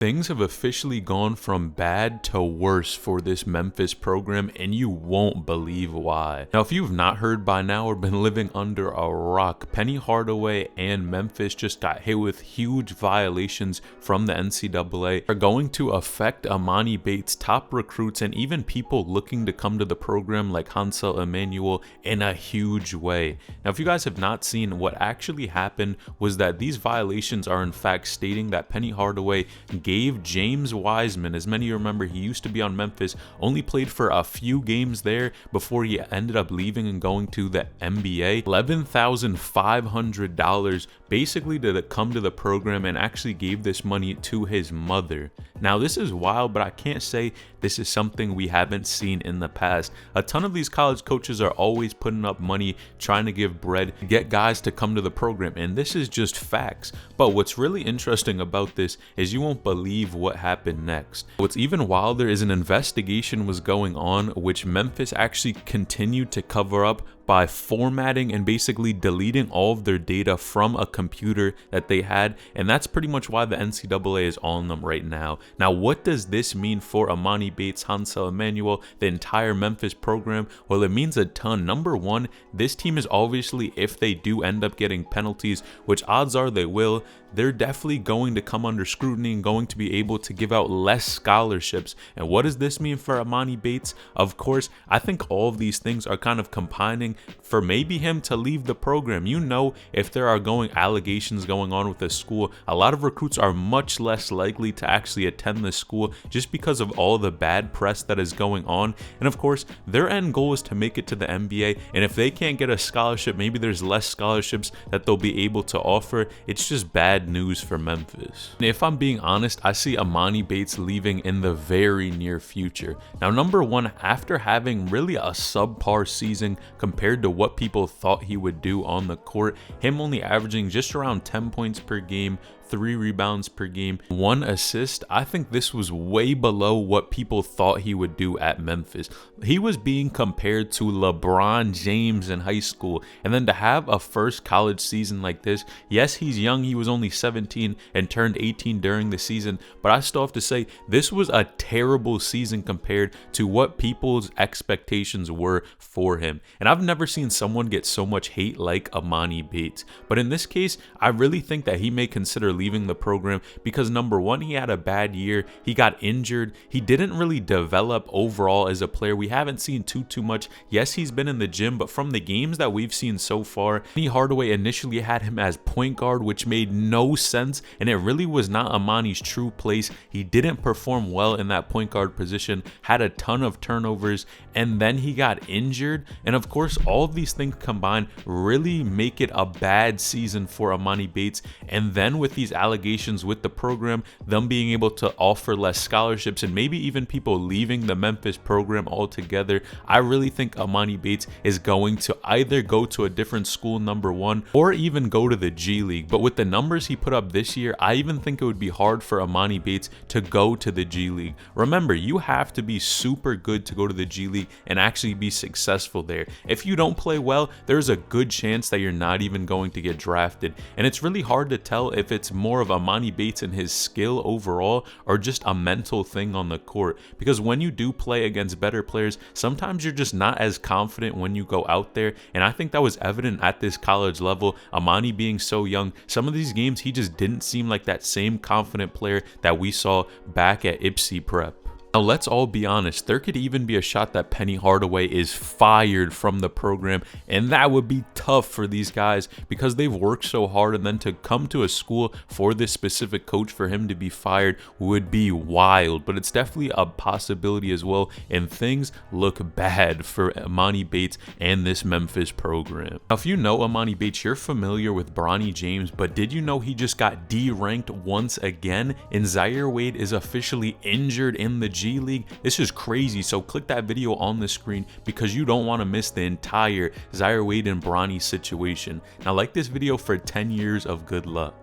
Things have officially gone from bad to worse for this Memphis program, and you won't believe why. Now, if you've not heard by now or been living under a rock, Penny Hardaway and Memphis just got hit with huge violations from the NCAA are going to affect Emoni Bates' top recruits and even people looking to come to the program like Hansel Emmanuel in a huge way. Now, if you guys have not seen, what actually happened was that these violations are in fact stating that Penny Hardaway gave James Wiseman, as many remember, he used to be on Memphis, only played for a few games there before he ended up leaving and going to the NBA, $11,500 basically to come to the program, and actually gave this money to his mother. Now, this is wild, but I can't say this is something we haven't seen in the past. A ton of these college coaches are always putting up money, trying to give bread, get guys to come to the program, and this is just facts. But what's really interesting about this is you won't believe what happened next. What's even wilder is an investigation was going on, which Memphis actually continued to cover up by formatting and basically deleting all of their data from a computer that they had, and that's pretty much why the NCAA is on them right now. Now, what does this mean for Emoni Bates, Hansel Emmanuel, the entire Memphis program? Well, it means a ton. Number one, this team is obviously, if they do end up getting penalties, which odds are they will, they're definitely going to come under scrutiny and going to be able to give out less scholarships. And what does this mean for Emoni Bates? Of course, I think all of these things are kind of combining for maybe him to leave the program. You know, if there are allegations going on with the school, a lot of recruits are much less likely to actually attend the school just because of all the bad press that is going on. And of course, their end goal is to make it to the NBA. And if they can't get a scholarship, maybe there's less scholarships that they'll be able to offer. It's just bad news for Memphis. And if I'm being honest, I see Emoni Bates leaving in the very near future. Now, number one, after having really a subpar season compared to what people thought he would do on the court, him only averaging just around 10 points per game, 3 rebounds per game, 1 assist. I think this was way below what people thought he would do at Memphis. He was being compared to LeBron James in high school, and then to have a first college season like this, yes, he's young, he was only 17 and turned 18 during the season, but I still have to say this was a terrible season compared to what people's expectations were for him. And I've never seen someone get so much hate like Emoni Bates, but in this case, I really think that he may consider leaving the program because number one, he had a bad year, he got injured, he didn't really develop overall as a player. We haven't seen too much. Yes, he's been in the gym, but from the games that we've seen so far, Penny Hardaway initially had him as point guard, which made no sense, and it really was not Emoni's true place. He didn't perform well in that point guard position, had a ton of turnovers, and then he got injured. And of course, all of these things combined really make it a bad season for Emoni Bates. And then with these allegations with the program, them being able to offer less scholarships, and maybe even people leaving the Memphis program altogether, I really think Emoni Bates is going to either go to a different school, number one, or even go to the G League. But with the numbers he put up this year, I even think it would be hard for Emoni Bates to go to the G League. Remember, you have to be super good to go to the G League and actually be successful there. If you don't play well, there's a good chance that you're not even going to get drafted. And it's really hard to tell if it's more of Emoni Bates and his skill overall or just a mental thing on the court, because when you do play against better players, sometimes you're just not as confident when you go out there, and I think that was evident at this college level. Emoni being so young, some of these games he just didn't seem like that same confident player that we saw back at Ipsy Prep. Now, let's all be honest, there could even be a shot that Penny Hardaway is fired from the program, and that would be tough for these guys because they've worked so hard, and then to come to a school for this specific coach, for him to be fired would be wild. But it's definitely a possibility as well, and things look bad for Emoni Bates and this Memphis program. Now, if you know Emoni Bates, you're familiar with Bronny James, but did you know he just got D-ranked once again, and Zaire Wade is officially injured in the G League? This is crazy. So click that video on the screen because you don't want to miss the entire Zaire Wade and Bronny situation. Now, like this video for 10 years of good luck.